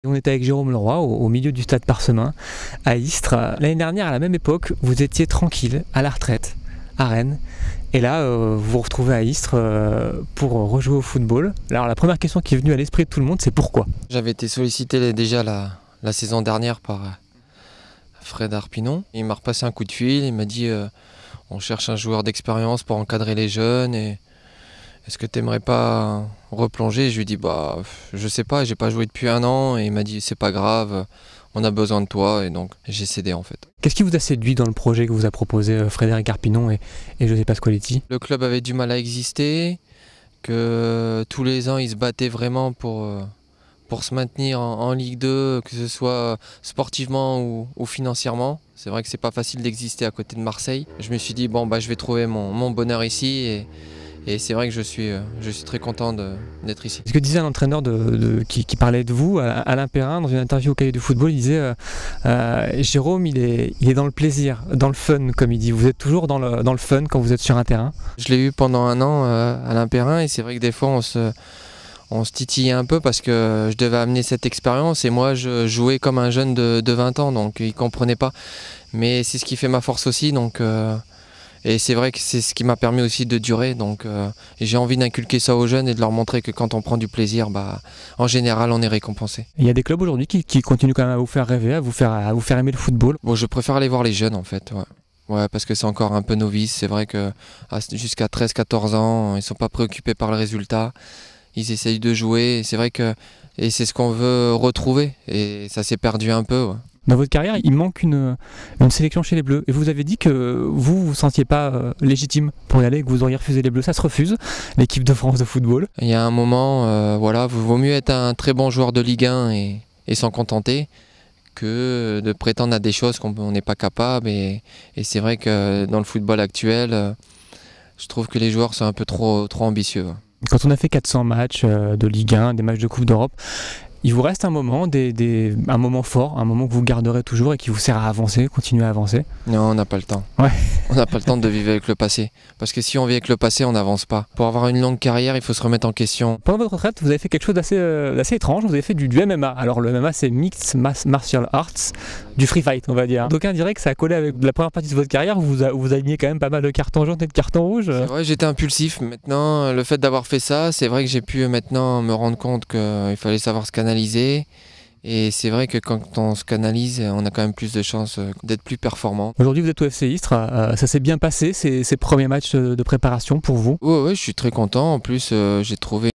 On était avec Jérôme Leroy au milieu du stade Parsemin à Istres. L'année dernière, à la même époque, vous étiez tranquille, à la retraite, à Rennes. Et là, vous vous retrouvez à Istres pour rejouer au football. Alors la première question qui est venue à l'esprit de tout le monde, c'est pourquoi? J'avais été sollicité déjà la saison dernière par Fred Arpinon. Il m'a repassé un coup de fil, il m'a dit on cherche un joueur d'expérience pour encadrer les jeunes et est-ce que tu n'aimerais pas replonger? Je lui ai dit bah je sais pas, j'ai pas joué depuis un an et il m'a dit c'est pas grave, on a besoin de toi et donc j'ai cédé en fait. Qu'est-ce qui vous a séduit dans le projet que vous a proposé Frédéric Arpinon et José Pasqualetti? Le club avait du mal à exister, que tous les ans ils se battaient vraiment pour se maintenir en Ligue 2, que ce soit sportivement ou financièrement. C'est vrai que c'est pas facile d'exister à côté de Marseille. Je me suis dit bon bah je vais trouver mon bonheur ici et c'est vrai que je suis très content d'être ici. Ce que disait un entraîneur qui parlait de vous, Alain Perrin, dans une interview au Cahier du Football, il disait Jérôme, il est dans le plaisir, dans le fun, comme il dit. Vous êtes toujours dans le fun quand vous êtes sur un terrain. Je l'ai eu pendant un an, Alain Perrin, et c'est vrai que des fois on se titillait un peu parce que je devais amener cette expérience et moi je jouais comme un jeune de 20 ans, donc il ne comprenait pas. Mais c'est ce qui fait ma force aussi, donc... Et c'est vrai que c'est ce qui m'a permis aussi de durer, donc j'ai envie d'inculquer ça aux jeunes et de leur montrer que quand on prend du plaisir, bah, en général on est récompensé. Il y a des clubs aujourd'hui qui continuent quand même à vous faire rêver, à vous faire aimer le football. Bon, je préfère aller voir les jeunes en fait, ouais. Ouais, parce que c'est encore un peu novice, c'est vrai que jusqu'à 13-14 ans, ils ne sont pas préoccupés par le résultat, ils essayent de jouer, et c'est vrai que et c'est ce qu'on veut retrouver, et ça s'est perdu un peu. Ouais. Dans votre carrière, il manque une sélection chez les Bleus. Et vous avez dit que vous ne sentiez pas légitime pour y aller, que vous auriez refusé les Bleus. Ça se refuse, l'équipe de France de football. Il y a un moment, voilà, il vaut mieux être un très bon joueur de Ligue 1 et s'en contenter que de prétendre à des choses qu'on n'est pas capable. Et c'est vrai que dans le football actuel, je trouve que les joueurs sont un peu trop ambitieux. Quand on a fait 400 matchs de Ligue 1, des matchs de Coupe d'Europe, il vous reste un moment, un moment fort, un moment que vous garderez toujours et qui vous sert à avancer, continuer à avancer? Non, on n'a pas le temps. Ouais. On n'a pas le temps de vivre avec le passé. Parce que si on vit avec le passé, on n'avance pas. Pour avoir une longue carrière, il faut se remettre en question. Pendant votre retraite, vous avez fait quelque chose d'assez étrange. Vous avez fait du MMA. Alors le MMA, c'est Mixed Martial Arts, du free fight, on va dire. D'aucuns diraient que ça a collé avec la première partie de votre carrière. Vous aligniez quand même pas mal de cartons jaunes et de cartons rouges. Ouais, j'étais impulsif. Maintenant, le fait d'avoir fait ça, c'est vrai que j'ai pu maintenant me rendre compte qu'il fallait savoir se canaliser. Et c'est vrai que quand on se canalise, on a quand même plus de chances d'être plus performant. Aujourd'hui, vous êtes au FC Istres. Ça s'est bien passé, ces premiers matchs de préparation pour vous? Ouais, je suis très content. En plus, j'ai trouvé